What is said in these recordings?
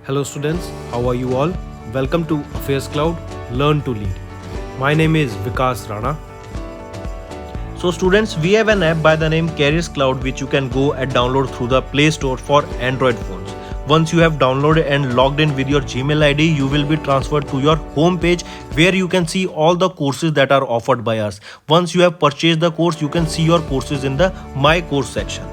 Hello students, how are you all? Welcome to Affairs Cloud, Learn to Lead. My name is Vikas Rana. So students, we have an app by the name Careers Cloud which you can go and download through the Play Store for Android phones. Once you have downloaded and logged in with your Gmail ID, you will be transferred to your home page where you can see all the courses that are offered by us. Once you have purchased the course, you can see your courses in the My Course section.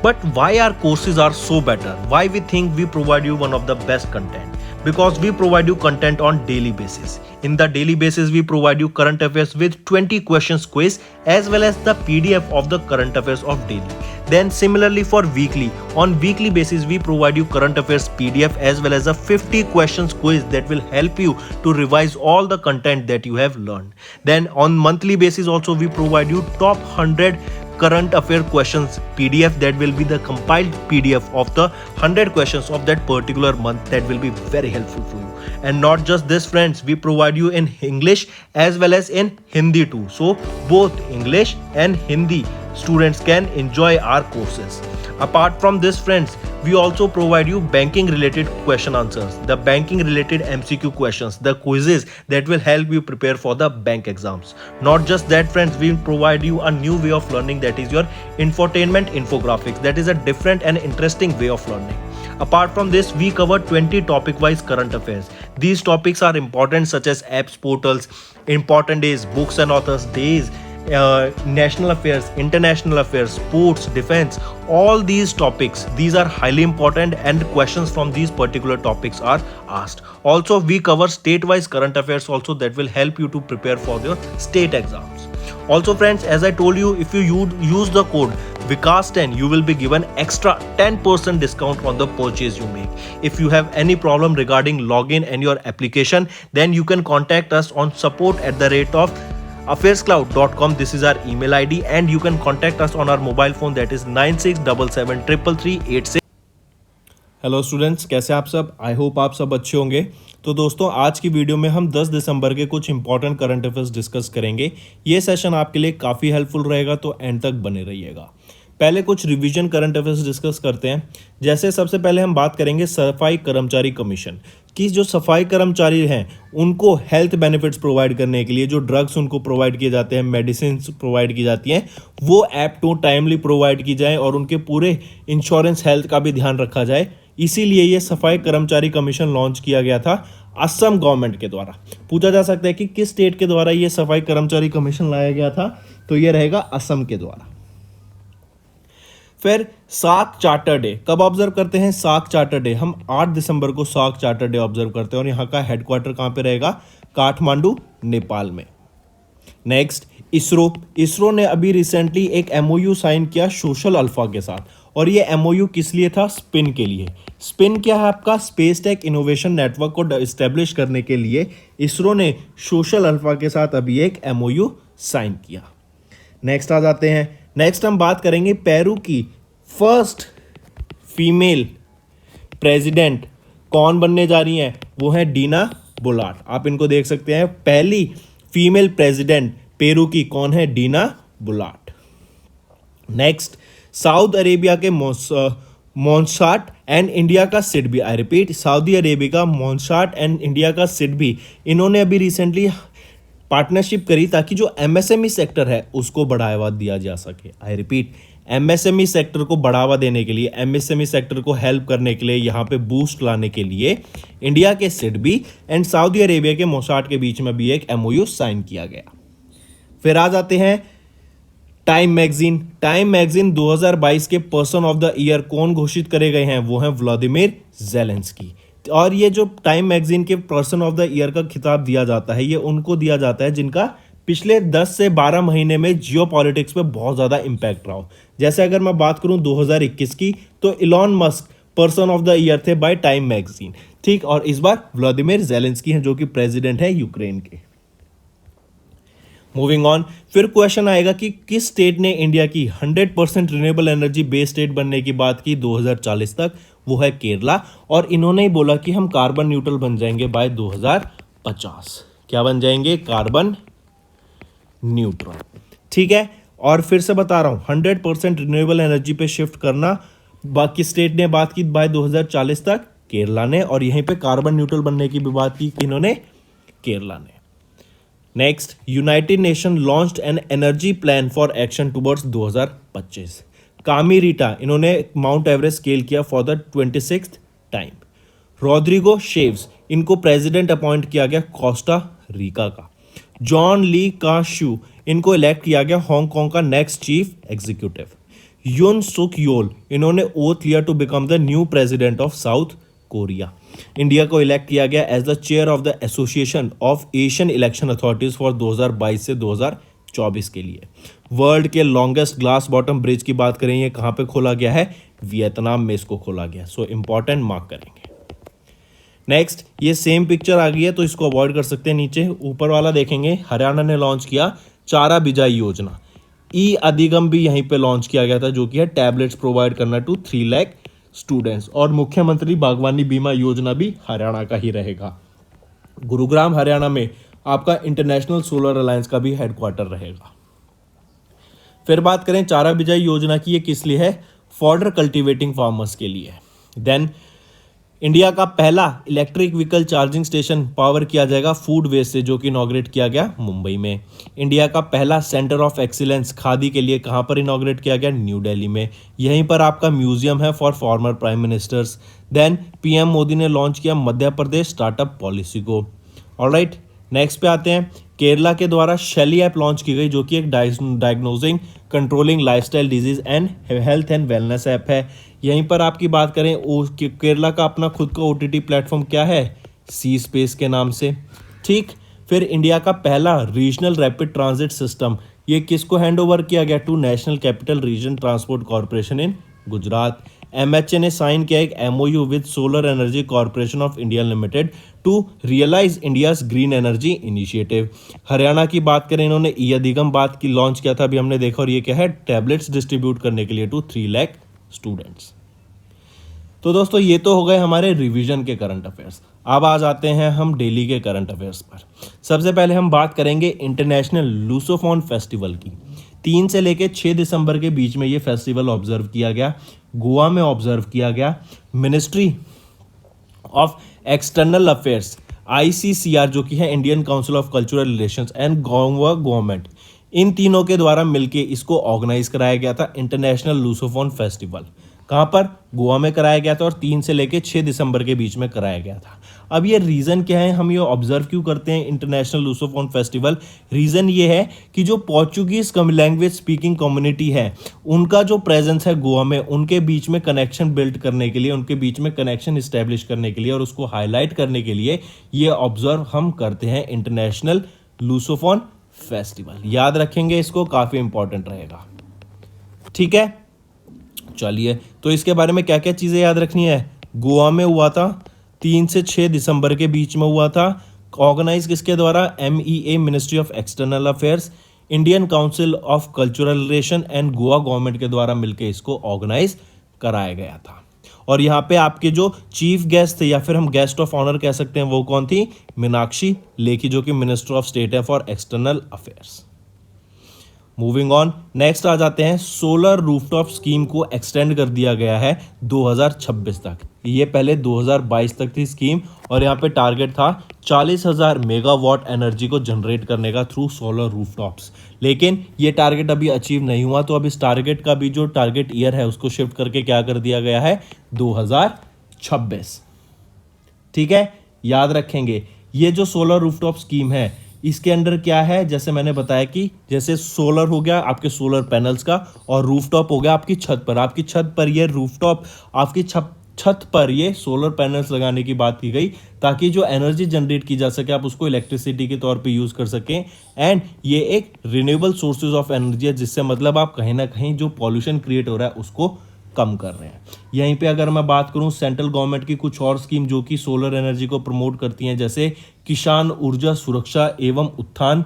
But why our courses are so better? Why we think we provide you one of the best content? Because we provide you content on daily basis. In the daily basis, we provide you current affairs with 20 questions quiz as well as the PDF of the current affairs of daily. Then similarly for weekly, on weekly basis we provide you current affairs PDF as well as a 50 questions quiz that will help you to revise all the content that you have learned. Then on monthly basis also we provide you top 100 current affair questions PDF that will be the compiled PDF of the 100 questions of that particular month that will be very helpful for you. And not just this friends, we provide you in English as well as in Hindi too. So both English and Hindi students can enjoy our courses. Apart from this friends, we also provide you banking related question answers, the banking related MCQ questions, the quizzes that will help you prepare for the bank exams. Not just that friends, we provide you a new way of learning, that is your infotainment infographics. That is a different and interesting way of learning. Apart from this, we cover 20 topic wise current affairs. These topics are important such as apps, portals, important days, books and authors days, national affairs, international affairs, sports, defense, all these topics, these are highly important and questions from these particular topics are asked. Also we cover state-wise current affairs also that will help you to prepare for your state exams. Also friends, as I told you, if you use the code Vikas10, you will be given extra 10% discount on the purchase you make. If you have any problem regarding login and your application, then you can contact us on support@affairscloud.com. This is our email ID and you can contact us on our mobile phone, that is 9677333386. Hello students, कैसे आप सब? I hope आप सब अच्छे होंगे। तो दोस्तों, आज की वीडियो में हम 10 दिसंबर के कुछ इंपॉर्टेंट करंट अफेयर्स डिस्कस करेंगे। ये सेशन आपके लिए काफ़ी हेल्पफुल रहेगा, तो एंड तक बने रहिएगा। पहले कुछ रिवीजन करंट अफेयर्स डिस्कस करते हैं। जैसे सबसे पहले हम बात करेंगे सफाई कर्मचारी कमीशन की। जो सफाई कर्मचारी हैं उनको हेल्थ बेनिफिट्स प्रोवाइड करने के लिए जो ड्रग्स उनको प्रोवाइड किए जाते हैं, मेडिसिन प्रोवाइड की जाती हैं, वो ऐप टू टाइमली प्रोवाइड की जाए और उनके पूरे इंश्योरेंस हेल्थ का भी ध्यान रखा जाए। इसीलिए ये सफाई कर्मचारी कमीशन लॉन्च किया गया था असम गवर्नमेंट के द्वारा। पूछा जा सकता है कि किस स्टेट के द्वारा ये सफाई कर्मचारी कमीशन लाया गया था, तो ये रहेगा असम के द्वारा। फिर साक चार्टर डे कब ऑब्जर्व करते हैं? साक चार्टर डे हम 8 दिसंबर को साक चार्टर डे ऑब्जर्व करते हैं और यहाँ का हेडक्वार्टर कहाँ पे रहेगा? काठमांडू, नेपाल में। नेक्स्ट, इसरो ने अभी रिसेंटली एक MOU साइन किया सोशल अल्फा के साथ, और ये MOU किस लिए था? स्पिन के लिए। स्पिन क्या है आपका? स्पेस टेक इनोवेशन नेटवर्क को एस्टेब्लिश करने के लिए इसरो ने सोशल अल्फा के साथ अभी एक MOU साइन किया। नेक्स्ट आ जाते हैं। नेक्स्ट हम बात करेंगे पेरू की फर्स्ट फीमेल प्रेसिडेंट कौन बनने जा रही हैं? वो है डीना बोलाट। आप इनको देख सकते हैं, पहली फीमेल प्रेसिडेंट पेरू की कौन है? डीना बोलाट। नेक्स्ट, सऊदी अरेबिया के मोसाट एंड इंडिया का SIDBI, I repeat, Saudi Arabia का मोसाट एंड इंडिया का सिडबी, इन्होंने अभी रिसेंटली पार्टनरशिप करी ताकि जो MSME सेक्टर है उसको बढ़ावा दिया जा सके। आई रिपीट, MSME सेक्टर को बढ़ावा देने के लिए, MSME सेक्टर को हेल्प करने के लिए, यहाँ पे बूस्ट लाने के लिए इंडिया के सिडबी एंड सऊदी अरेबिया के मोसाट के बीच में भी एक MOU साइन किया गया। फिर आ जाते हैं टाइम मैगजीन। टाइम मैगजीन 2022 के पर्सन ऑफ द ईयर कौन घोषित करे गए हैं? वो हैं व्लादिमीर ज़ेलेंस्की। और ये जो टाइम मैगजीन के पर्सन ऑफ द ईयर का खिताब दिया जाता है, ये उनको दिया जाता है जिनका पिछले 10 से 12 महीने में जियो पॉलिटिक्स पे बहुत ज़्यादा इम्पैक्ट रहा हो। जैसे अगर मैं बात करूं 2021 की, तो Elon Musk person of the year थे बाय टाइम मैगजीन, ठीक। और इस बार व्लादिमीर ज़ेलेंस्की हैं जो कि प्रेसिडेंट है यूक्रेन के। मूविंग ऑन, फिर क्वेश्चन आएगा कि किस स्टेट ने इंडिया की 100% रिन्यूएबल एनर्जी बेस्ड स्टेट बनने की बात की 2040 तक? वो है केरला। और इन्होंने ही बोला कि हम कार्बन न्यूट्रल बन जाएंगे बाय 2050। क्या बन जाएंगे? कार्बन न्यूट्रल, ठीक है। और फिर से बता रहा हूं, 100% रिन्यूएबल एनर्जी पे शिफ्ट करना बाकी स्टेट ने बात की बाय 2040 तक? केरला ने, और यहीं पे कार्बन न्यूट्रल बनने की भी बात की इन्होंने, केरला ने। Next, United Nation launched an energy plan for action towards 2025। Kami Rita, इन्होंने माउंट एवरेस्ट स्केल किया for the 26th time. Rodrigo Chaves, इनको प्रेसिडेंट अपॉइंट किया गया कोस्टा रिका का। जॉन ली का शू, इनको इलेक्ट किया गया हांगकांग का नेक्स्ट चीफ एग्जीक्यूटिव। युन सुक योल, इन्होंने ओथ लिया to become the new president of South Korea. India को इलेक्ट किया गया as the chair of the Association of Asian Election Authorities for 2022 से 2024 के लिए। वर्ल्ड के लॉन्गेस्ट ग्लास बॉटम ब्रिज की बात करें, ये कहाँ पे खोला गया है? वियतनाम में इसको खोला गया। सो इंपॉर्टेंट, मार्क करेंगे। नेक्स्ट, ये सेम पिक्चर आ गई है तो इसको अवॉइड कर सकते हैं। नीचे ऊपर वाला देखेंगे, हरियाणा ने लॉन्च किया चारा बिजाई योजना। ई अधिगम भी यहीं पे लॉन्च किया गया था, जो कि है टैबलेट्स प्रोवाइड करना टू 3 लाख स्टूडेंट्स। और मुख्यमंत्री बागवानी बीमा योजना भी हरियाणा का ही रहेगा। गुरुग्राम हरियाणा में आपका इंटरनेशनल सोलर अलायंस का भी हेडक्वार्टर रहेगा। फिर बात करें चारा बिजाई योजना की, ये किस लिए है? फॉडर कल्टीवेटिंग फार्मर्स के लिए। देन इंडिया का पहला electric vehicle charging station power किया जाएगा फूड वेस्ट से, जो कि इनॉग्रेट किया गया मुंबई में। इंडिया का पहला सेंटर ऑफ एक्सीलेंस खादी के लिए कहां पर इनॉग्रेट किया गया? न्यू दिल्ली में। यहीं पर आपका म्यूजियम है for former prime ministers. Then PM Modi ने लॉन्च किया मध्य प्रदेश स्टार्टअप पॉलिसी को। ऑलराइट, नेक्स्ट पे आते हैं। केरला के द्वारा शैली ऐप लॉन्च की गई, जो कि एक diagnosing controlling lifestyle disease and health and wellness app है। यहीं पर आपकी बात करें, केरला का अपना खुद का ओटीटी प्लेटफॉर्म क्या है? सी स्पेस के नाम से। ठीक, फिर इंडिया का पहला रीजनल रैपिड ट्रांजिट सिस्टम, ये किसको हैंड ओवर किया गया? To National Capital Region Transport Corporation in Gujarat. MHA ने साइन किया एक MoU with Solar Energy Corporation of India Limited to realise India's green energy initiative. Haryana की बात करें, इन्होंने ई अधिगम बात की लॉन्च किया था, अभी हमने देखा, और ये क्या है? टैबलेट्स डिस्ट्रीब्यूट करने के लिए टू 3 लाख स्टूडेंट्स। तो दोस्तों, ये तो हो गए हमारे रिवीजन के करंट अफेयर्स। अब आ जाते हैं हम डेली के करंट अफेयर्स पर। सबसे पहले हम बात करेंगे इंटरनेशनल लूसोफोन फेस्टिवल की। 3 से लेकर 6 दिसंबर के बीच में ये फेस्टिवल ऑब्जर्व किया गया, गोवा में ऑब्जर्व किया गया। Ministry of external affairs ICCR, जो कि है Indian council of cultural relations, and Goa government, इन तीनों के द्वारा मिलकर इसको ऑर्गेनाइज कराया गया था इंटरनेशनल लूसोफोन फेस्टिवल। कहाँ पर? गोवा में कराया गया था, और 3 से लेकर 6 दिसंबर के बीच में कराया गया था। अब ये रीज़न क्या है, हम ये ऑब्जर्व क्यों करते हैं इंटरनेशनल लूसोफोन फेस्टिवल? रीज़न ये है कि जो पोर्चुगीज लैंग्वेज स्पीकिंग कम्युनिटी है, उनका जो प्रेजेंस है गोवा में, उनके बीच में कनेक्शन बिल्ड करने के लिए, उनके बीच में कनेक्शन इस्टेब्लिश करने के लिए और उसको हाईलाइट करने के लिए ये ऑब्जर्व हम करते हैं इंटरनेशनल लूसोफोन फेस्टिवल। याद रखेंगे इसको, काफ़ी इंपॉर्टेंट रहेगा। ठीक है, चलिए, तो इसके बारे में क्या क्या चीज़ें याद रखनी है? गोवा में हुआ था, 3 से 6 दिसंबर के बीच में हुआ था। ऑर्गेनाइज किसके द्वारा? MEA, ministry of external affairs, Indian council of cultural relation and Goa government के द्वारा मिलकर इसको ऑर्गेनाइज कराया गया था। और यहाँ पे आपके जो चीफ गेस्ट थे, या फिर हम गेस्ट ऑफ ऑनर कह सकते हैं, वो कौन थी? मीनाक्षी लेखी, जो कि मिनिस्टर ऑफ स्टेट है for external affairs. Moving on, next आ जाते हैं। सोलर रूफटॉप स्कीम को एक्सटेंड कर दिया गया है 2026 तक। ये पहले 2022 तक थी स्कीम, और यहाँ पे टारगेट था 40,000 मेगावाट एनर्जी को जनरेट करने का थ्रू सोलर रूफटॉप्स। लेकिन ये टारगेट अभी अचीव नहीं हुआ, तो अब इस टारगेट का भी जो टारगेट ईयर है उसको शिफ्ट करके क्या कर दिया गया है? 2026। ठीक है, याद रखेंगे। ये जो सोलर रूफटॉप स्कीम है, इसके अंडर क्या है? जैसे मैंने बताया कि जैसे सोलर हो गया आपके सोलर पैनल्स का, और रूफटॉप हो गया आपकी छत पर। आपकी छत पर ये रूफटॉप, आपकी छत पर ये सोलर पैनल्स लगाने की बात की गई, ताकि जो एनर्जी जनरेट की जा सके आप उसको इलेक्ट्रिसिटी के तौर पे यूज़ कर सकें। एंड ये एक रिन्यूएबल सोर्सेज ऑफ एनर्जी है, जिससे मतलब आप कहीं ना कहीं जो पॉल्यूशन क्रिएट हो रहा है उसको कम कर रहे हैं। यहीं पे अगर मैं बात करूं सेंट्रल गवर्नमेंट की कुछ और स्कीम जो कि सोलर एनर्जी को प्रमोट करती हैं, जैसे किसान ऊर्जा सुरक्षा एवं उत्थान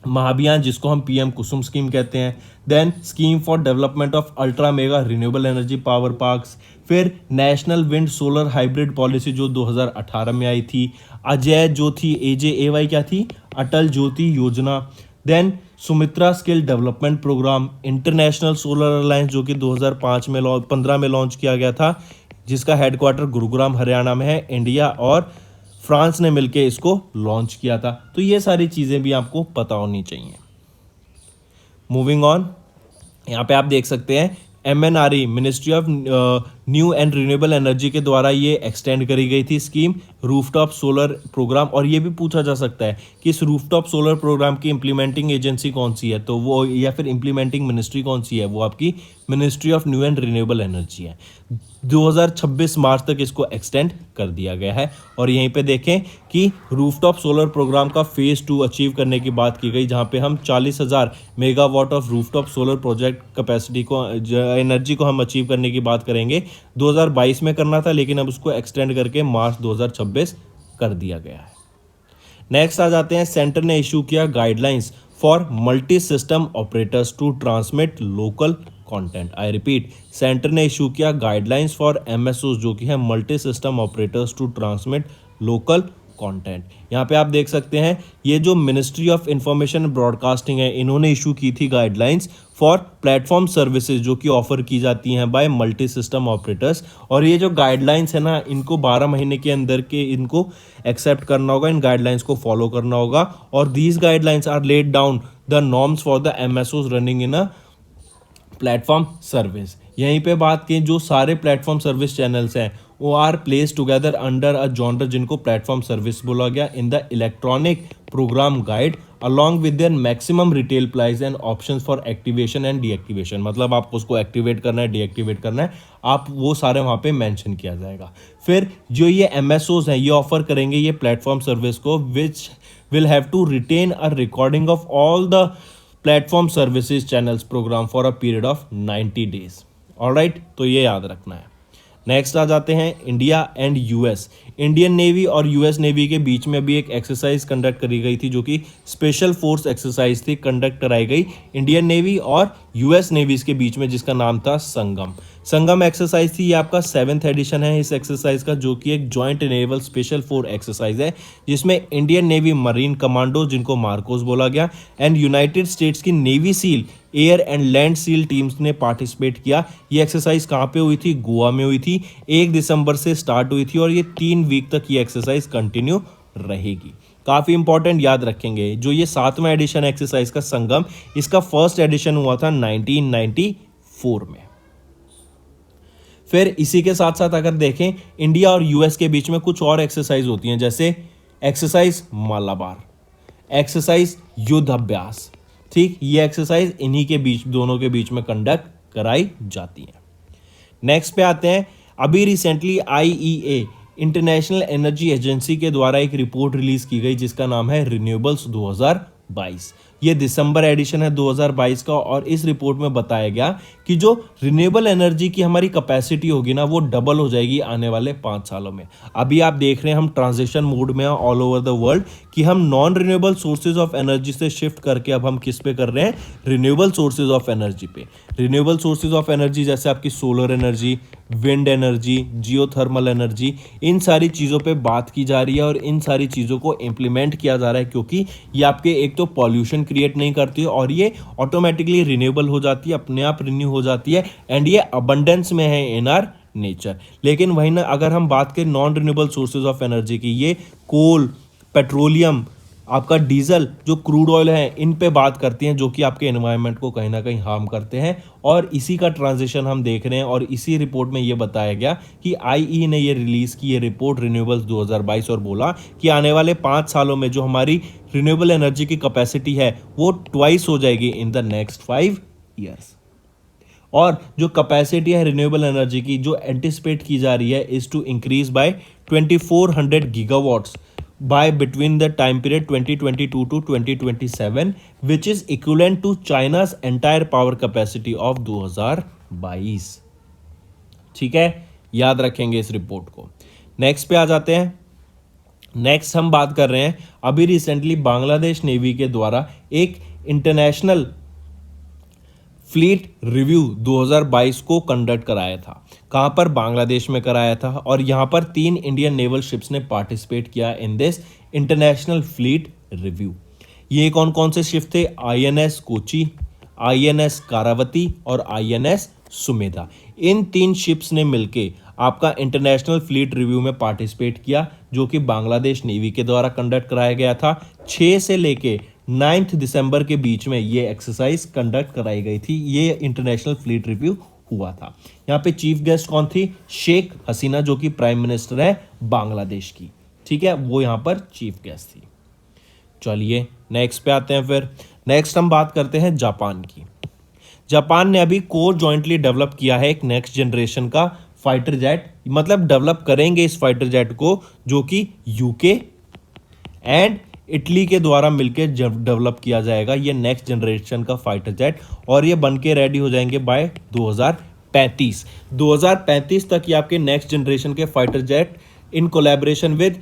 महाभियान, जिसको हम पीएम कुसुम स्कीम कहते हैं। Then scheme for development of ultra mega renewable energy power parks. फिर national wind solar hybrid policy जो 2018 में आई थी। अजय ज्योति AJAY क्या थी? Atal Jyoti Yojana. Then Sumitra skill development programme, International Solar Alliance जो कि 2015 में लॉन्च किया गया था। जिसका हेडक्वार्टर गुरुग्राम हरियाणा में है। इंडिया और फ्रांस ने मिलकर इसको लॉन्च किया था। तो ये सारी चीज़ें भी आपको पता होनी चाहिए। मूविंग ऑन, यहाँ पे आप देख सकते हैं MNRE ministry of new and renewable energy के द्वारा ये एक्सटेंड करी गई थी स्कीम रूफटॉप सोलर प्रोग्राम। और ये भी पूछा जा सकता है कि इस रूफटॉप सोलर प्रोग्राम की इम्प्लीमेंटिंग एजेंसी कौन सी है, तो वो या फिर इम्प्लीमेंटिंग मिनिस्ट्री कौन सी है, वो आपकी ministry of new and renewable energy है। 2026 मार्च तक इसको एक्सटेंड कर दिया गया है। और यहीं पे देखें कि रूफटॉप सोलर प्रोग्राम का फेज़ 2 अचीव करने की बात की गई, जहां पे हम 40,000 megawatt of rooftop solar project capacity को एनर्जी को हम अचीव करने की बात करेंगे। 2022 में करना था, लेकिन अब उसको एक्सटेंड करके मार्च 2026 कर दिया गया है। नेक्स्ट आ जाते हैं, सेंटर ने इशू किया guidelines for multi system operators to transmit local content. I repeat, centre ने इशू किया गाइडलाइंस फॉर MSOs जो कि है multi system operators to transmit local content. यहाँ पे आप देख सकते हैं ये जो मिनिस्ट्री ऑफ इंफॉर्मेशन ब्रॉडकास्टिंग है, इन्होंने इशू की थी गाइडलाइंस फॉर प्लेटफॉर्म सर्विसेज जो कि ऑफर की जाती हैं बाय मल्टी सिस्टम ऑपरेटर्स। और ये जो गाइडलाइंस है ना, इनको 12 महीने के अंदर के इनको एक्सेप्ट करना होगा, इन गाइडलाइंस को फॉलो करना होगा। और these guidelines are laid down the norms for the MSOs running in a platform service. यहीं पे बात की, जो सारे प्लेटफॉर्म सर्विस चैनल्स हैं वो are place together under a genre जिनको प्लेटफॉर्म सर्विस बोला गया in the electronic programme guide along with their maximum retail price and options for activation and deactivation. मतलब आपको उसको एक्टिवेट करना है, डीएक्टिवेट करना है, आप वो सारे वहाँ पे मेंशन किया जाएगा। फिर जो ये MSOs हैं ये ऑफर करेंगे ये प्लेटफॉर्म सर्विस को, which will have to retain a recording of all the platform services channels programme for a period of 90 days. Alright, तो ये याद रखना है। नेक्स्ट आ जाते हैं India and US। Indian Navy और US नेवी के बीच में भी एक एक्सरसाइज कंडक्ट करी गई थी जो कि स्पेशल फोर्स एक्सरसाइज थी, कंडक्ट कराई गई इंडियन नेवी और US नेवीज के बीच में, जिसका नाम था संगम। संगम एक्सरसाइज थी, ये आपका 7th एडिशन है इस एक्सरसाइज का, जो कि एक joint naval special force exercise है जिसमें इंडियन नेवी मरीन कमांडो जिनको मार्कोस बोला गया एंड यूनाइटेड स्टेट्स की navy seal air and land seal teams ने पार्टिसिपेट किया। ये एक्सरसाइज कहाँ पे हुई थी? गोवा में हुई थी। 1 दिसंबर से स्टार्ट हुई थी और ये 3 वीक तक ये एक्सरसाइज कंटिन्यू रहेगी। काफ़ी इंपॉर्टेंट, याद रखेंगे। जो ये 7वां एडिशन एक्सरसाइज का संगम, इसका फर्स्ट एडिशन हुआ था 1994 में। फिर इसी के साथ साथ अगर देखें इंडिया और US के बीच में कुछ और एक्सरसाइज होती हैं, जैसे एक्सरसाइज मालाबार, एक्सरसाइज युद्ध अभ्यास। ठीक, ये एक्सरसाइज इन्हीं के बीच, दोनों के बीच में कंडक्ट कराई जाती है। नेक्स्ट पे आते हैं, अभी recently IEA international energy agency के द्वारा एक रिपोर्ट रिलीज की गई जिसका नाम है रिन्यूएबल्स 2022। ये दिसंबर एडिशन है 2022 का और इस रिपोर्ट में बताया गया कि जो रिन्यूएबल एनर्जी की हमारी कैपेसिटी होगी ना, वो डबल हो जाएगी आने वाले 5 सालों में। अभी आप देख रहे हैं हम ट्रांजिशन मोड में हैं ऑल ओवर द वर्ल्ड कि हम non renewable sources of energy से शिफ्ट करके अब हम किस पे कर रहे हैं? रिन्यूएबल सोर्सेज ऑफ एनर्जी पे। रिन्यूएबल सोर्सेज ऑफ एनर्जी जैसे आपकी solar energy, wind energy, geothermal energy, इन सारी चीज़ों पे बात की जा रही है और इन सारी चीज़ों को इम्प्लीमेंट किया जा रहा है, क्योंकि ये आपके एक तो पॉल्यूशन क्रिएट नहीं करती है और ये ऑटोमेटिकली रिन्यूएबल हो जाती है, अपने आप रिन्यू हो जाती है एंड ये अबंडेंस में है इन आर नेचर। लेकिन वहीं ना अगर हम बात करें non renewable sources of energy की, ये कोल, पेट्रोलियम, आपका डीजल, जो क्रूड ऑयल है, इन पे बात करती हैं, जो कि आपके एनवायरनमेंट को कहीं ना कहीं हार्म करते हैं। और इसी का ट्रांजिशन हम देख रहे हैं और इसी रिपोर्ट में ये बताया गया कि IE ने ये रिलीज की ये रिपोर्ट रिन्यूएबल्स 2022 और बोला कि आने वाले 5 सालों में जो हमारी रिन्यूएबल एनर्जी की कैपेसिटी है वो ट्वाइस हो जाएगी इन द नेक्स्ट 5 ईयर्स। और जो कैपेसिटी है रिन्यूएबल एनर्जी की जो एंटिसिपेट की जा रही है is to increase by 2400 gigawatts by between the time period 2022 to 2027, which is equivalent to China's entire power capacity of 2022। ठीक है, याद रखेंगे इस रिपोर्ट को। नेक्स्ट पे आ जाते हैं। नेक्स्ट हम बात कर रहे हैं, अभी रिसेंटली बांग्लादेश नेवी के द्वारा एक इंटरनेशनल फ्लीट रिव्यू 2022 को कंडक्ट कराया था। कहां पर? बांग्लादेश में कराया था और यहां पर 3 इंडियन नेवल शिप्स ने पार्टिसिपेट किया in this international fleet review. ये कौन कौन से शिप थे? INS कोची, INS कारावती और INS सुमेधा। इन 3 शिप्स ने मिलके आपका इंटरनेशनल फ्लीट रिव्यू में पार्टिसिपेट किया, जो कि बांग्लादेश नेवी के द्वारा कंडक्ट कराया गया था। 6 से लेके 9 दिसंबर के बीच में ये एक्सरसाइज कंडक्ट कराई गई थी। ये इंटरनेशनल फ्लीट रिव्यू हुआ था। यहाँ पे चीफ गेस्ट कौन थी? शेख हसीना, जो कि प्राइम मिनिस्टर है बांग्लादेश की। ठीक है, वो यहाँ पर चीफ गेस्ट थी। चलिए नेक्स्ट पे आते हैं। फिर नेक्स्ट हम बात करते हैं जापान की। जापान ने अभी को जॉइंटली डेवलप किया है एक नेक्स्ट जनरेशन का फाइटर जेट, मतलब डेवलप करेंगे इस फाइटर जेट को, जो कि यूके एंड इटली के द्वारा मिलकर डेवलप किया जाएगा ये नेक्स्ट जनरेशन का फाइटर जेट, और ये बन के रेडी हो जाएंगे बाय 2035 तक ये आपके नेक्स्ट जनरेशन के fighter jet in collaboration with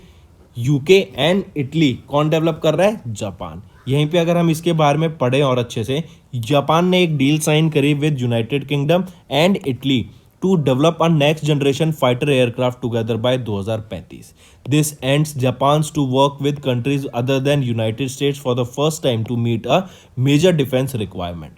UK and Italy. कौन डेवलप कर रहा है? जापान। यहीं पे अगर हम इसके बारे में पढ़ें और अच्छे से, जापान ने एक डील साइन करी with United kingdom and Italy to develop a next generation fighter aircraft together by 2035. This ends Japan's to work with countries other than United States for the first time to meet a major defense requirement.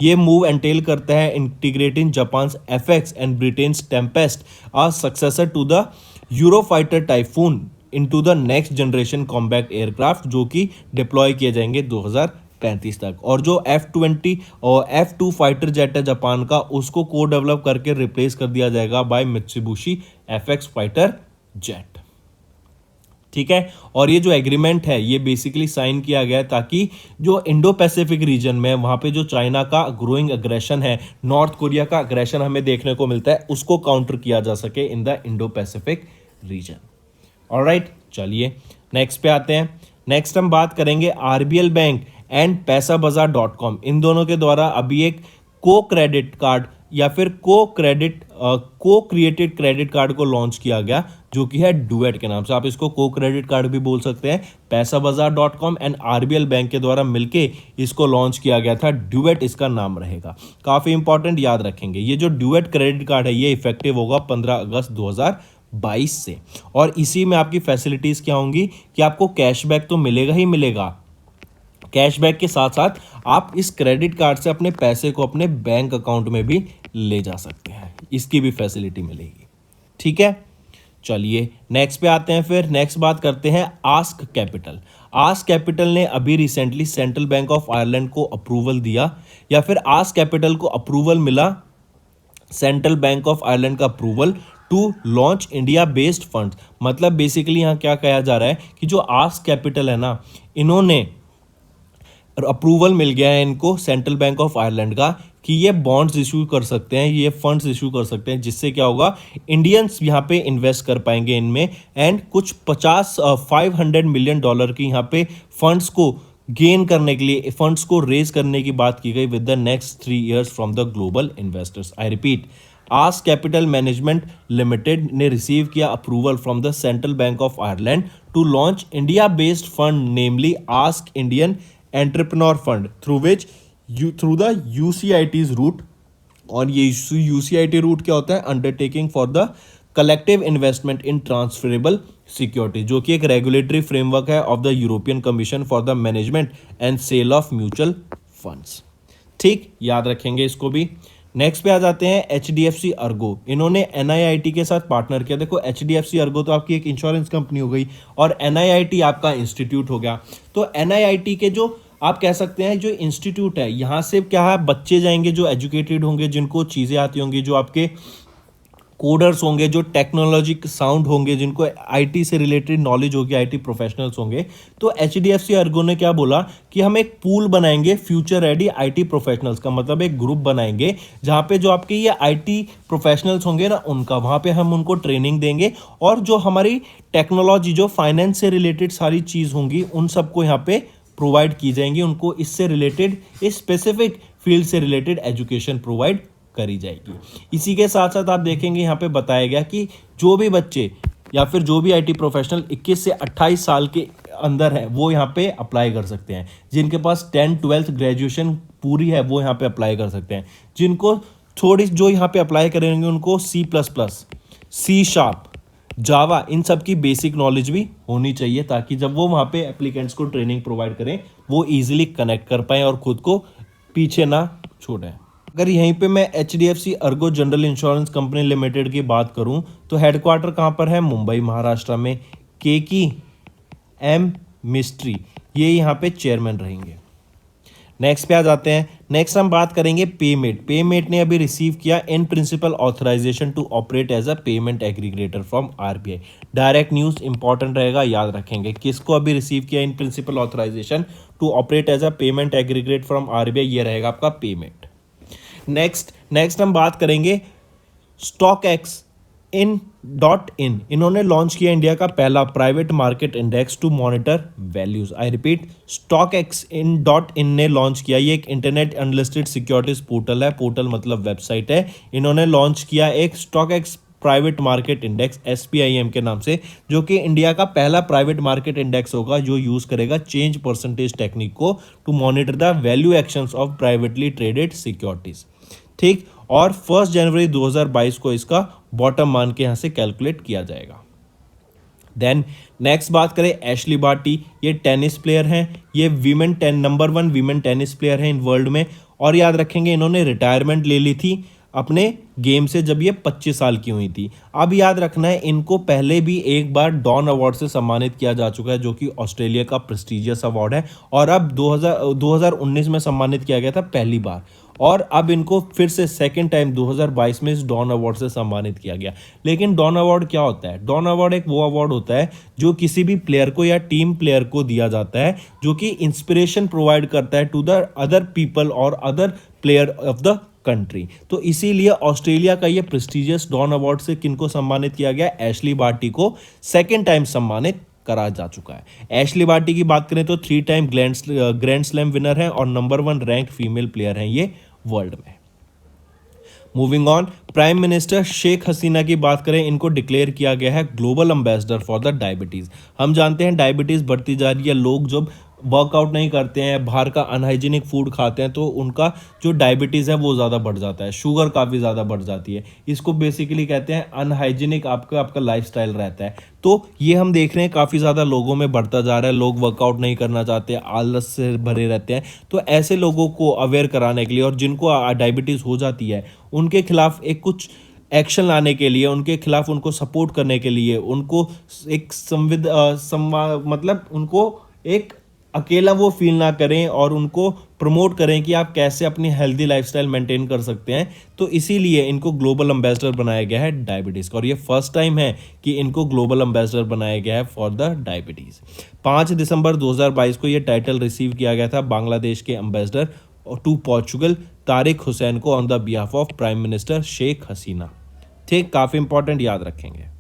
ये move entail करता है integrating Japan's FX and Britain's Tempest, a successor to the Eurofighter Typhoon, into the next generation combat aircraft, जो कि deploy किए जाएंगे 2035 तक। और जो F-20 और F-2 फाइटर जेट है जापान का, उसको को डेवलप करके रिप्लेस कर दिया जाएगा by Mitsubishi FX fighter jet. ठीक है, और ये जो एग्रीमेंट है ये बेसिकली साइन किया गया है ताकि जो इंडो पैसिफिक रीजन में वहां पे जो चाइना का ग्रोइंग अग्रेशन है, नॉर्थ कोरिया का अग्रेशन हमें देखने को मिलता है, उसको काउंटर किया जा सके in the Indo Pacific region. Alright, चलिए नेक्स्ट पे आते हैं। नेक्स्ट हम बात करेंगे आरबीएल बैंक एंड पैसाबाजार.com, इन दोनों के द्वारा अभी एक को क्रेडिट कार्ड या फिर को क्रिएटेड क्रेडिट कार्ड को लॉन्च किया गया, जो कि है डुएट के नाम से। आप इसको को क्रेडिट कार्ड भी बोल सकते हैं। पैसाबाजार.com एंड आरबीएल बैंक के द्वारा मिलके इसको लॉन्च किया गया था, डुएट इसका नाम रहेगा। काफी इंपॉर्टेंट, याद रखेंगे। ये जो डुएट क्रेडिट कार्ड है ये इफेक्टिव होगा 15 अगस्त 2022 से, और इसी में आपकी फैसिलिटीज क्या होंगी कि आपको कैशबैक तो मिलेगा ही मिलेगा, कैशबैक के साथ साथ आप इस क्रेडिट कार्ड से अपने पैसे को अपने बैंक अकाउंट में भी ले जा सकते हैं, इसकी भी फैसिलिटी मिलेगी। ठीक है, चलिए नेक्स्ट पे आते हैं। फिर नेक्स्ट बात करते हैं आस्क कैपिटल। आस्क कैपिटल ने अभी recently Central bank of Ireland को अप्रूवल दिया, या फिर आस्क कैपिटल को अप्रूवल मिला, सेंट्रल बैंक ऑफ आयरलैंड का approval to launch India based fund. मतलब बेसिकली यहाँ क्या कहा जा रहा है कि जो आस्क कैपिटल है ना, इन्होंने अप्रूवल मिल गया है इनको सेंट्रल बैंक ऑफ आयरलैंड का कि ये बॉन्ड्स इशू कर सकते हैं, ये फंड्स इशू कर सकते हैं, जिससे क्या होगा, इंडियंस यहाँ पे इन्वेस्ट कर पाएंगे इनमें, एंड कुछ 500 मिलियन डॉलर की यहाँ पे फंड्स को गेन करने के लिए, फंड्स को रेज करने की बात की गई with the next 3 years from the global investors. I repeat, ASK capital management limited ने रिसीव किया approval from the central bank of Ireland to launch India based fund, namely ASK Indian entrepreneur fund, through the UCITS route. और ये UCIT route क्या होता है? Undertaking for the collective investment in transferable security, जो कि एक regulatory framework है of the European commission for the management and sale of mutual funds. ठीक, याद रखेंगे इसको भी। नेक्स्ट पे आ जाते हैं HDFC अर्गो। इन्होंने NIIT के साथ पार्टनर किया। देखो HDFC अर्गो तो आपकी एक इंश्योरेंस कंपनी हो गई, और NIIT आपका इंस्टीट्यूट हो गया। तो NIIT के जो आप कह सकते हैं जो इंस्टीट्यूट है, यहाँ से क्या है, बच्चे जाएंगे जो एजुकेटेड होंगे, जिनको चीज़ें आती होंगी, जो आपके कोडर्स होंगे, जो टेक्नोलॉजी साउंड होंगे, जिनको आईटी से रिलेटेड नॉलेज होगी, आईटी प्रोफेशनल्स होंगे। तो HDFC अर्गो ने क्या बोला कि हम एक पूल बनाएंगे फ्यूचर रेडी आईटी प्रोफेशनल्स का, मतलब एक ग्रुप बनाएंगे जहाँ पे जो आपके ये आईटी प्रोफेशनल्स होंगे ना, उनका वहाँ पे हम उनको ट्रेनिंग देंगे, और जो हमारी टेक्नोलॉजी, जो फाइनेंस से रिलेटेड सारी चीज़ होंगी, उन सबको यहाँ पे प्रोवाइड की जाएंगी। उनको इससे रिलेटेड, इस स्पेसिफिक फील्ड से रिलेटेड एजुकेशन प्रोवाइड करी जाएगी। इसी के साथ साथ आप देखेंगे यहाँ पे बताया गया कि जो भी बच्चे या फिर जो भी आईटी प्रोफेशनल 21 से 28 साल के अंदर है, वो यहाँ पे अप्लाई कर सकते हैं। जिनके पास 10th-12th ग्रेजुएशन पूरी है, वो यहाँ पे अप्लाई कर सकते हैं। जिनको थोड़ी, जो यहाँ पे अप्लाई करेंगे उनको C++, C#, जावा, इन सब की बेसिक नॉलेज भी होनी चाहिए, ताकि जब वो वहाँ पे एप्लीकेंट्स को ट्रेनिंग प्रोवाइड करें, वो ईजिली कनेक्ट कर पाएँ और खुद को पीछे ना छोड़ें। अगर यहीं पे मैं HDFC Ergo general insurance company limited की बात करूं तो हेडक्वार्टर कहाँ पर है? मुंबई महाराष्ट्र में। KK M मिस्ट्री ये यहाँ पे चेयरमैन रहेंगे। नेक्स्ट पे आ जाते हैं। नेक्स्ट हम बात करेंगे पेमेट। पेमेट ने अभी रिसीव किया in principle authorisation to operate as a payment aggregator from RBI। Direct news important रहेगा, याद रखेंगे। किसको अभी रिसीव किया in principle authorisation to operate as a payment aggregate from RBI? ये रहेगा आपका पेमेट। नेक्स्ट हम बात करेंगे स्टॉक एक्स इन इन्होंने लॉन्च किया इंडिया का पहला private market index to monitor values. I repeat, stock X in ने लॉन्च किया। ये एक इंटरनेट अनलिस्टेड सिक्योरिटीज पोर्टल है। पोर्टल मतलब वेबसाइट है। इन्होंने लॉन्च किया एक stock X private market index SPIM के नाम से, जो कि इंडिया का पहला प्राइवेट मार्केट इंडेक्स होगा जो यूज करेगा चेंज परसेंटेज टेक्निक को to monitor the value actions of privately traded securities. ठीक, और 1 जनवरी 2022 को इसका बॉटम मान के यहां से कैलकुलेट किया जाएगा। देन नेक्स्ट बात करें एशली बार्टी। ये टेनिस प्लेयर हैं। ये नंबर 1 वीमेन टेनिस प्लेयर हैं इन वर्ल्ड में। और याद रखेंगे इन्होंने रिटायरमेंट ले ली थी अपने गेम से जब ये 25 साल की हुई थी। अब याद रखना है इनको पहले भी एक बार डॉन अवार्ड से सम्मानित किया जा चुका है, जो कि ऑस्ट्रेलिया का प्रेस्टिजियस अवार्ड है। और अब 2019 में सम्मानित किया गया था पहली बार, और अब इनको फिर से सेकेंड टाइम 2022 में इस डॉन अवार्ड से सम्मानित किया गया। लेकिन डॉन अवार्ड क्या होता है? डॉन अवार्ड एक वो अवार्ड होता है जो किसी भी प्लेयर को या टीम प्लेयर को दिया जाता है जो कि इंस्पिरेशन प्रोवाइड करता है टू द अदर पीपल और other player of the country. तो इसीलिए ऑस्ट्रेलिया का ये प्रेस्टिजियस डॉन अवार्ड से किनको सम्मानित किया गया? एशली बार्टी को सेकेंड टाइम सम्मानित करा जा चुका है। एशली बार्टी की बात करें तो 3 टाइम ग्रैंड स्लैम विनर हैं और नंबर 1 रैंक फीमेल प्लेयर हैं ये वर्ल्ड में। Moving on, prime minister Sheikh Hasina की बात करें, इनको डिक्लेयर किया गया है global ambassador for the diabetes. हम जानते हैं डायबिटीज बढ़ती जा रही है। लोग जब वर्कआउट नहीं करते हैं, बाहर का अनहाइजीनिक फूड खाते हैं, तो उनका जो डायबिटीज़ है वो ज़्यादा बढ़ जाता है, शुगर काफ़ी ज़्यादा बढ़ जाती है। इसको बेसिकली कहते हैं अनहाइजीनिक आपका लाइफस्टाइल रहता है। तो ये हम देख रहे हैं काफ़ी ज़्यादा लोगों में बढ़ता जा रहा है। लोग वर्कआउट नहीं करना चाहते, आलस से भरे रहते हैं। तो ऐसे लोगों को अवेयर कराने के लिए और जिनको डायबिटीज़ हो जाती है उनके खिलाफ एक कुछ एक्शन लाने के लिए, उनके खिलाफ उनको सपोर्ट करने के लिए, उनको एक मतलब उनको एक अकेला वो फील ना करें और उनको प्रमोट करें कि आप कैसे अपनी हेल्दी लाइफस्टाइल मेंटेन कर सकते हैं। तो इसीलिए इनको ग्लोबल एम्बेसडर बनाया गया है डायबिटीज़ का, और ये फर्स्ट टाइम है कि इनको ग्लोबल एम्बेसडर बनाया गया है फॉर द डायबिटीज़। 5 दिसंबर 2022 को ये टाइटल रिसीव किया गया था बांग्लादेश के ambassador to Portugal Tariq Hussain को on the behalf of prime minister Sheikh Hasina. ठीक, काफ़ी इंपॉर्टेंट, याद रखेंगे।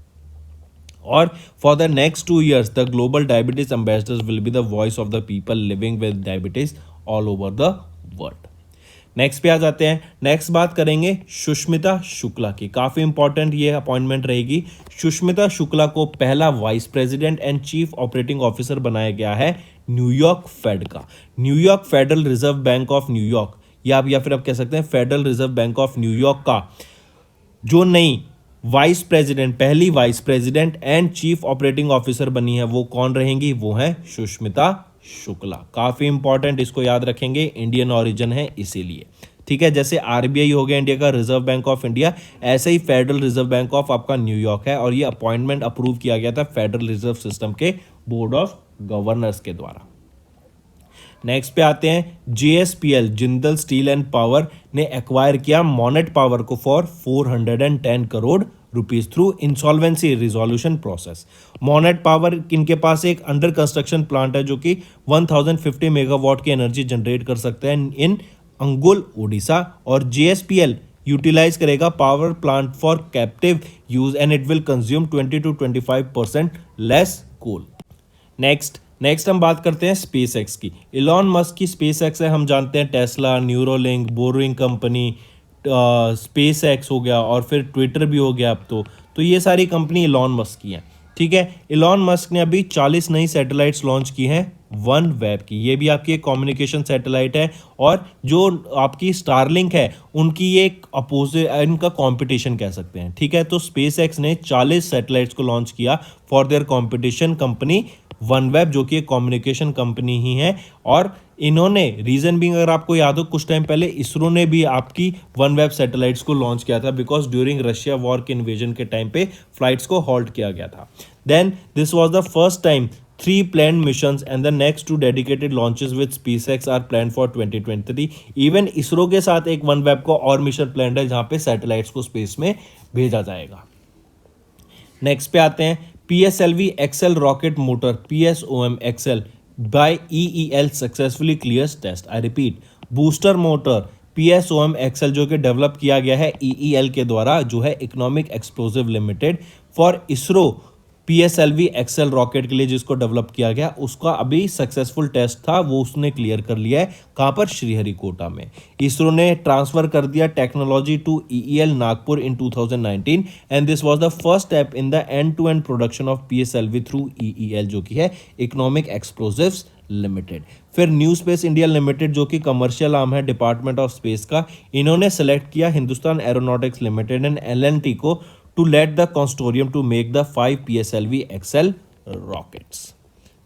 और for the next 2 years the global diabetes ambassadors will be the voice of the people living with diabetes all over the world. Next पे आ जाते हैं। नेक्स्ट बात करेंगे सुष्मिता शुक्ला की। काफ़ी इंपॉर्टेंट ये अपॉइंटमेंट रहेगी। सुष्मिता शुक्ला को पहला vice president and chief operating officer बनाया गया है न्यूयॉर्क फेड का। New York federal reserve bank of New York, या फिर आप कह सकते हैं federal reserve bank of New York का जो नई पहली vice president and chief operating officer बनी है, वो कौन रहेंगी? वो है सुष्मिता शुक्ला। काफ़ी इंपॉर्टेंट, इसको याद रखेंगे, इंडियन ऑरिजिन है इसीलिए। ठीक है, जैसे RBI हो गया इंडिया का रिजर्व बैंक ऑफ इंडिया, ऐसे ही फेडरल रिजर्व बैंक ऑफ आपका न्यूयॉर्क है, और ये अपॉइंटमेंट अप्रूव किया गया था फेडरल रिजर्व सिस्टम के बोर्ड ऑफ गवर्नर्स के द्वारा। नेक्स्ट पे आते हैं। JSPL Jindal steel and power ने एक्वायर किया मोनेट पावर को for 410 crore rupees through insolvency resolution process. Monnet power इनके पास एक अंडर कंस्ट्रक्शन प्लांट है जो कि 1050 मेगावाट की एनर्जी जनरेट कर सकते हैं इन अंगुल उड़ीसा, और JSPL यूटिलाइज करेगा power plant for captive use and it will consume 20 to 25% less coal. Next हम बात करते हैं स्पेसएक्स की। इलॉन मस्क की स्पेसएक्स है, हम जानते हैं Tesla, Neuralink, boring company, SpaceX हो गया, और फिर ट्विटर भी हो गया अब तो ये सारी कंपनी इलॉन मस्क की हैं। ठीक है, इलॉन मस्क ने अभी 40 नई सैटेलाइट्स लॉन्च की हैं वन वेब की। ये भी आपकी एक कम्युनिकेशन सैटेलाइट है, और जो आपकी स्टारलिंक है उनकी ये एक अपोजिट, इनका कंपटीशन कह सकते हैं। ठीक है, तो स्पेसएक्स ने 40 सैटेलाइट्स को लॉन्च किया for their competition company one web, जो कि एक कम्युनिकेशन कंपनी ही है, और इन्होंने रीजन बीइंग, अगर आपको याद हो, कुछ टाइम पहले इसरो ने भी आपकी वन वेब सैटेलाइट्स को लॉन्च किया था बिकॉज ड्यूरिंग रशिया वॉर के इन्वेजन के टाइम पे फ्लाइट्स को हॉल्ट किया गया था. Then this was the first time 3 planned missions and the next 2 dedicated launches with SpaceX are planned for 2023. Even ISRO के साथ एक वन वेब को और मिशन प्लान है जहां पे सैटेलाइट्स को स्पेस में भेजा जाएगा. नेक्स्ट पे आते हैं. PSLV XL rocket motor PSOM XL by EEL successfully clears test. I repeat, booster motor PSOM XL जो कि डेवलप किया गया है EEL के द्वारा, जो है economic explosive limited, for ISRO PSLV XL rocket के लिए जिसको डेवलप किया गया, उसका अभी सक्सेसफुल टेस्ट था, वो उसने क्लियर कर लिया है. कहाँ पर? श्रीहरिकोटा में. इसरो ने ट्रांसफर कर दिया technology to EEL Nagpur in 2019 and this was the first step in the end to end production of PSLV through EEL जो कि है इकोनॉमिक एक्सप्लोसिव्स लिमिटेड. फिर न्यू स्पेस इंडिया लिमिटेड जो कि कमर्शियल आर्म है डिपार्टमेंट ऑफ स्पेस का, इन्होंने select किया Hindustan aeronautics limited and LNT को to let the consortium to make the 5 PSLV XL rockets.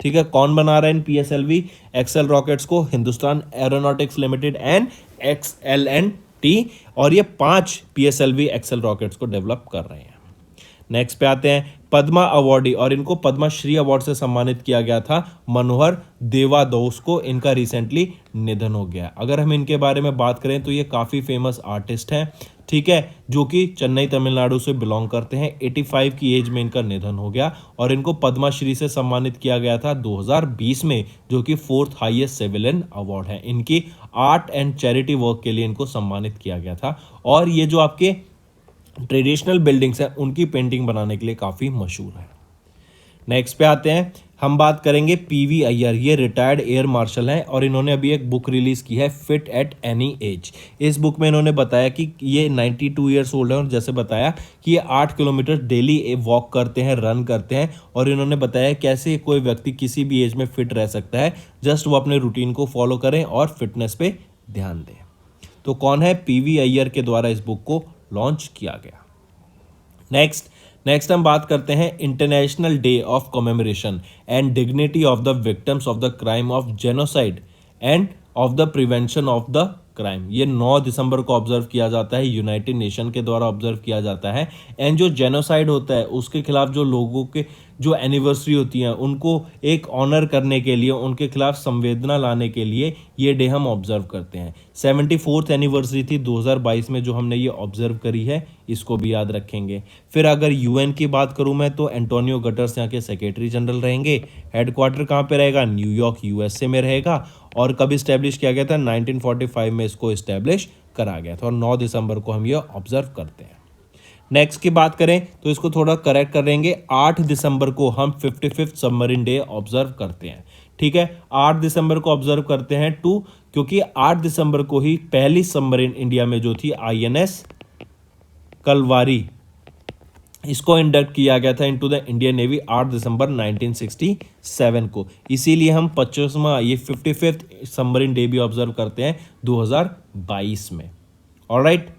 ठीक है, कौन बना रहा है इन PSLV XL रॉकेट्स को? Hindustan aeronautics limited and LNT, और ये 5 PSLV XL रॉकेट्स को डेवलप कर रहे हैं. नेक्स्ट पे आते हैं. पद्मा अवार्डी, और इनको पद्मा श्री अवार्ड से सम्मानित किया गया था मनोहर देवादोस को. इनका रिसेंटली निधन हो गया. अगर हम इनके बारे में बात करें तो ये काफ़ी फेमस आर्टिस्ट हैं, ठीक है, जो कि चेन्नई तमिलनाडु से बिलोंग करते हैं. 85 की एज में इनका निधन हो गया और इनको पद्मा श्री से सम्मानित किया गया था 2020 में, जो कि 4th हाईएस्ट सिविलियन अवार्ड है. इनकी आर्ट एंड चैरिटी वर्क के लिए इनको सम्मानित किया गया था. और ये जो आपके ट्रेडिशनल बिल्डिंग्स हैं उनकी पेंटिंग बनाने के लिए काफ़ी मशहूर है. नेक्स्ट पे आते हैं. हम बात करेंगे PV अय्यर. ये रिटायर्ड एयर मार्शल हैं और इन्होंने अभी एक बुक रिलीज़ की है, फिट एट एनी एज. इस बुक में इन्होंने बताया कि ये 92 ईयर्स ओल्ड है और जैसे बताया कि ये 8 किलोमीटर डेली वॉक करते हैं, रन करते हैं. और इन्होंने बताया कैसे कोई व्यक्ति किसी भी एज में फिट रह सकता है, जस्ट वो अपने रूटीन को फॉलो करें और फिटनेस पे ध्यान दें. तो कौन है? PV अय्यर के द्वारा इस बुक को लॉन्च किया गया. नेक्स्ट हम बात करते हैं international day of commemoration and dignity of the victims of the crime of genocide end of the prevention of the crime. ये 9 दिसंबर को ऑब्जर्व किया जाता है, यूनाइटेड नेशन के द्वारा ऑब्जर्व किया जाता है. एंड जो जेनोसाइड होता है उसके खिलाफ जो लोगों के जो एनिवर्सरी होती हैं उनको एक ऑनर करने के लिए, उनके खिलाफ संवेदना लाने के लिए ये डे हम ऑब्जर्व करते हैं. 74th एनिवर्सरी थी 2022 में जो हमने ये ऑब्जर्व करी है, इसको भी याद रखेंगे. फिर अगर UN की बात करूं मैं तो एंटोनियो गटर्स यहाँ के सेक्रेटरी जनरल रहेंगे. हेडक्वार्टर कहाँ पे रहेगा? न्यूयॉर्क USA में रहेगा. और कब इस्टेब्लिश किया गया था? 1945 में इसको इस्टेब्लिश करा गया था और 9 दिसंबर को हम ये ऑब्जर्व करते हैं. नेक्स्ट की बात करें तो इसको थोड़ा करेक्ट करेंगे. 8 दिसंबर को हम 55th सबमरीन डे ऑब्जर्व करते हैं. ठीक है, 8 दिसंबर को ऑब्जर्व करते हैं क्योंकि 8 दिसंबर को ही पहली सबमरीन इंडिया में जो थी INS कलवारी, इसको इंडक्ट किया गया था इनटू द इंडियन नेवी 8 दिसंबर 1967 को. इसीलिए हम 25वां ये 55th सबमरीन डे भी ऑब्जर्व करते हैं 2022 में. ऑलराइट,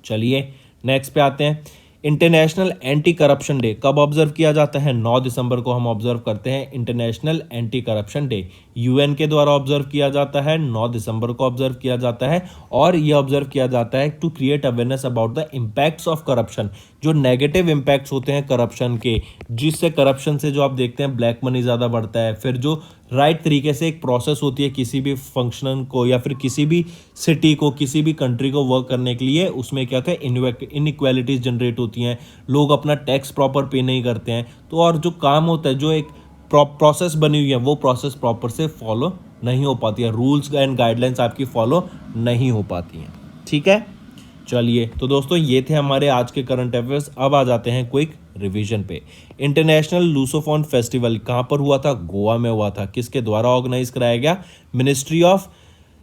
चलिए नेक्स्ट पे आते हैं. इंटरनेशनल एंटी करप्शन डे कब ऑब्जर्व किया जाता है? 9 दिसंबर को हम ऑब्जर्व करते हैं international anti corruption day. UN के द्वारा ऑब्जर्व किया जाता है, 9 दिसंबर को ऑब्जर्व किया जाता है. और यह ऑब्जर्व किया जाता है to create awareness about the impacts of corruption, जो नेगेटिव इम्पैक्ट्स होते हैं करप्शन के, जिससे करप्शन से जो आप देखते हैं ब्लैक मनी ज़्यादा बढ़ता है. फिर जो राइट तरीके से एक प्रोसेस होती है किसी भी फंक्शन को या फिर किसी भी सिटी को, किसी भी कंट्री को वर्क करने के लिए, उसमें क्या होता है? इनइक्वालिटीज जनरेट होती हैं, लोग अपना टैक्स प्रॉपर पे नहीं करते हैं. तो और जो काम होता है, जो एक प्रोसेस बनी हुई है, वो प्रोसेस प्रॉपर से फॉलो नहीं हो पाती है, रूल्स एंड गाइडलाइंस आपकी फॉलो नहीं हो पाती हैं. ठीक है, चलिए तो दोस्तों ये थे हमारे आज के करंट अफेयर्स. अब आ जाते हैं क्विक रिवीजन पे. इंटरनेशनल लूसोफोन फेस्टिवल कहाँ पर हुआ था? गोवा में हुआ था. किसके द्वारा ऑर्गेनाइज कराया गया? Ministry of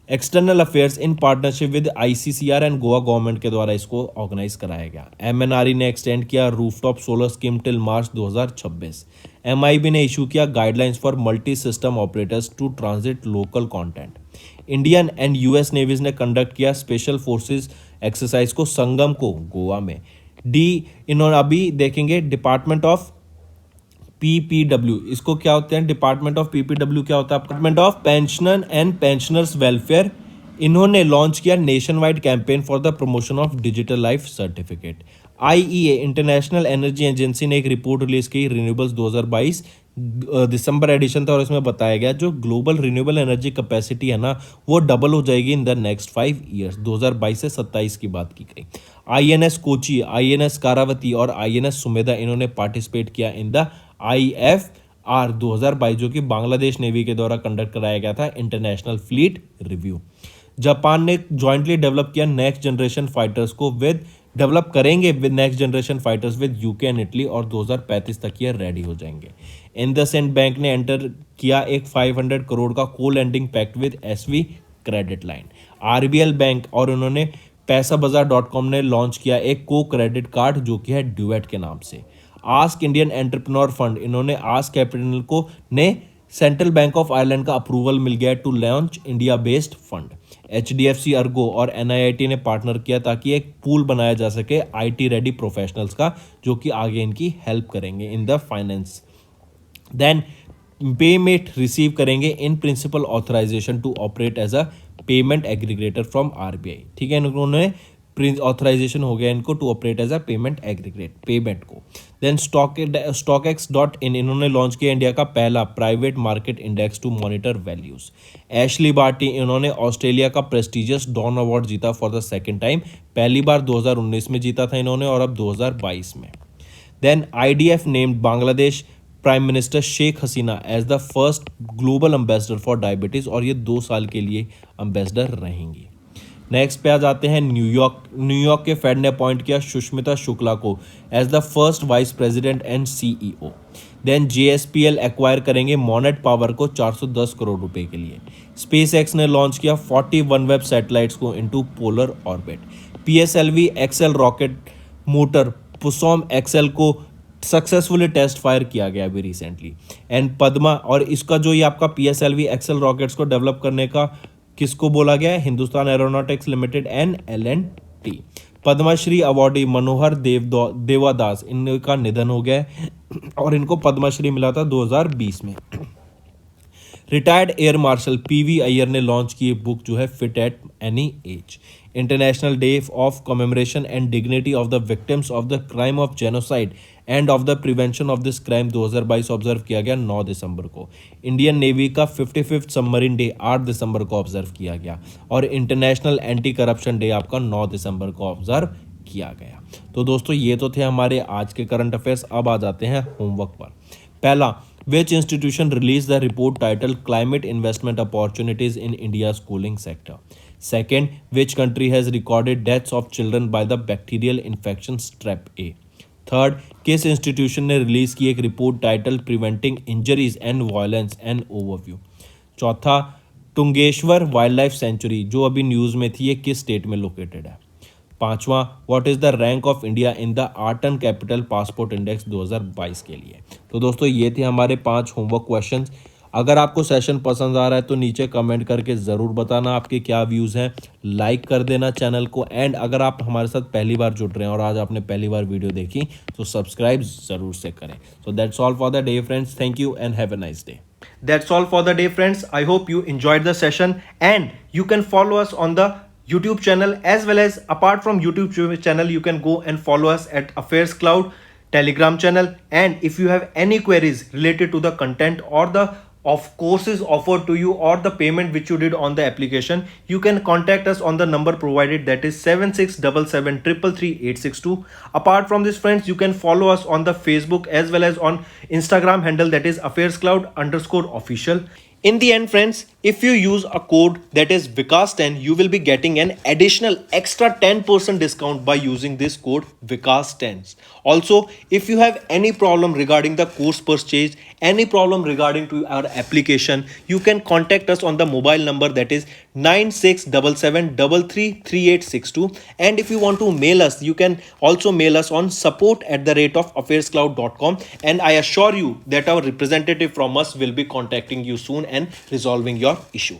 external affairs in partnership with ICCR and Goa government के द्वारा इसको ऑर्गेनाइज कराया गया. MNRE ने एक्सटेंड किया rooftop solar scheme till March 2026. MIB ने इशू किया guidelines for multi system operators to transit local content. Indian and US navies ने कंडक्ट किया स्पेशल फोर्सेस एक्सरसाइज को संगम को गोवा में. इन्होंने अभी देखेंगे डिपार्टमेंट ऑफ PPW, इसको क्या होते हैं? डिपार्टमेंट ऑफ PPW क्या होता है? Department of pensioner and pensioners welfare. इन्होंने लॉन्च किया nation wide campaign for the promotion of digital life certificate. IEA international energy agency ने एक रिपोर्ट रिलीज की, रिन्यूएबल्स 2022 दिसंबर एडिशन था, और इसमें बताया गया जो ग्लोबल रिन्यूएबल एनर्जी कैपेसिटी है ना, वो डबल हो जाएगी इन द नेक्स्ट 5 ईयर्स। 2022 से 27 की बात की गई। INS कोची, INS कारावती और INS सुमेधा इन्होंने पार्टिसिपेट किया इन द IFR 2022, जो कि बांग्लादेश नेवी के द्वारा कंडक्ट कराया गया था इंटरनेशनल फ्लीट रिव्यू। जापान ने जॉइंटली डेवलप किया नेक्स्ट जनरेशन फाइटर्स को डेवलप करेंगे with next generation fighters with UK and Italy, और 2035 तक ये रेडी हो जाएंगे। इंडसइंड बैंक ने एंटर किया एक 500 करोड़ का co lending pact with SV credit line. RBL bank और उन्होंने पैसाबाजार.com ने लॉन्च किया एक को क्रेडिट कार्ड जो कि है ड्यूएट के नाम से। आस्क इंडियन एंटरप्रेन्योर फंड, इन्होंने आस्क कैपिटल को ने सेंट्रल बैंक ऑफ आयरलैंड का अप्रूवल मिल गया to launch India based fund. HDFC ergo और NIIT ने पार्टनर किया ताकि एक पूल बनाया जा सके IT रेडी प्रोफेशनल्स का, जो कि आगे इनकी हेल्प करेंगे in the finance. Then payment receive करेंगे in principle authorisation to operate as a payment aggregator from RBI। ठीक है, इन्होंने ऑथराइजेशन हो गया इनको to operate as a payment aggregate payment को। देन StockX.in इन्होंने लॉन्च किया इंडिया का पहला private market index to monitor values. Ashleigh Barty इन्होंने ऑस्ट्रेलिया का प्रेस्टिजियस डॉन अवार्ड जीता फॉर द सेकेंड टाइम, पहली बार 2019 में जीता था इन्होंने और अब 2022 में। Then IDF named Bangladesh prime minister Sheikh Hasina as the first global ambassador for diabetes, और ये 2 साल के लिए एम्बेसडर रहेंगी। नेक्स्ट पे आ जाते हैं न्यूयॉर्क के फेड ने अपॉइंट किया सुष्मिता शुक्ला को as the first vice president and CEO। Then JSPL acquire करेंगे मोनेट पावर को 410 करोड़ रुपए के लिए। SpaceX ने लॉन्च किया 41 वेब सैटेलाइट्स को into polar orbit. PSLV XL rocket motor पुसॉम XL को सक्सेसफुली टेस्ट फायर किया गया अभी रिसेंटली। एंड पद्मा, और इसका जो ये आपका PSLV XL रॉकेट्स को डेवलप करने का किसको बोला गया है? Hindustan aeronautics limited and L&T। Padmashri awardee Manohar Devadas इनका निधन हो गया है और इनको पद्मश्री मिला था 2020 में। Retired air marshal PV Iyer ने लॉन्च की बुक जो है fit at any as. International day of commemoration and dignity of the victims of the crime of genocide end of the prevention of this crime 2022 observe किया गया 9 दिसंबर को। Indian navy का 55th submarine day 8 दिसंबर को observe किया गया, और international anti corruption day आपका 9 दिसंबर को ऑब्जर्व किया गया। तो दोस्तों ये तो थे हमारे आज के करंट अफेयर्स। अब आ जाते हैं होमवर्क पर। पहला, which institution released the report titled Climate Investment Opportunities in India's Schooling Sector? Second, which country has recorded deaths of children by the bacterial infection strep A? Third, किस institution ने release की एक report title preventing injuries and violence and overview? चौथा, टुंगेश्वर wild life sanctuary जो अभी news में थी, ये किस स्टेट में लोकेटेड है? पांचवा, what is the rank of India in the art and capital passport index 2022 के लिए? तो दोस्तों ये थे हमारे 5 होमवर्क क्वेश्चंस। अगर आपको सेशन पसंद आ रहा है तो नीचे कमेंट करके ज़रूर बताना आपके क्या व्यूज़ हैं। लाइक कर देना चैनल को, एंड अगर आप हमारे साथ पहली बार जुड़ रहे हैं और आज आपने पहली बार वीडियो देखी तो सब्सक्राइब ज़रूर से करें। So that's all for the day friends, thank you and have a nice day. That's all for the day friends. I hope you enjoyed the session, and you can follow us on the YouTube channel, as well as apart from YouTube channel you can go and follow us at Affairs Cloud Telegram channel. And if you have any queries related to the content or the of courses offered to you or the payment which you did on the application, you can contact us on the number provided, that is 7677333862. Apart from this friends, you can follow us on the Facebook as well as on Instagram handle, that is affairscloud_official. In the end friends, if you use a code that is Vikas10, you will be getting an additional extra 10% discount by using this code Vikas10. Also, if you have any problem regarding the course purchase, any problem regarding to our application, you can contact us on the mobile number, that is 9677333862. And if you want to mail us, you can also mail us on support@affairscloud.com, and I assure you that our representative from us will be contacting you soon and resolving your issue.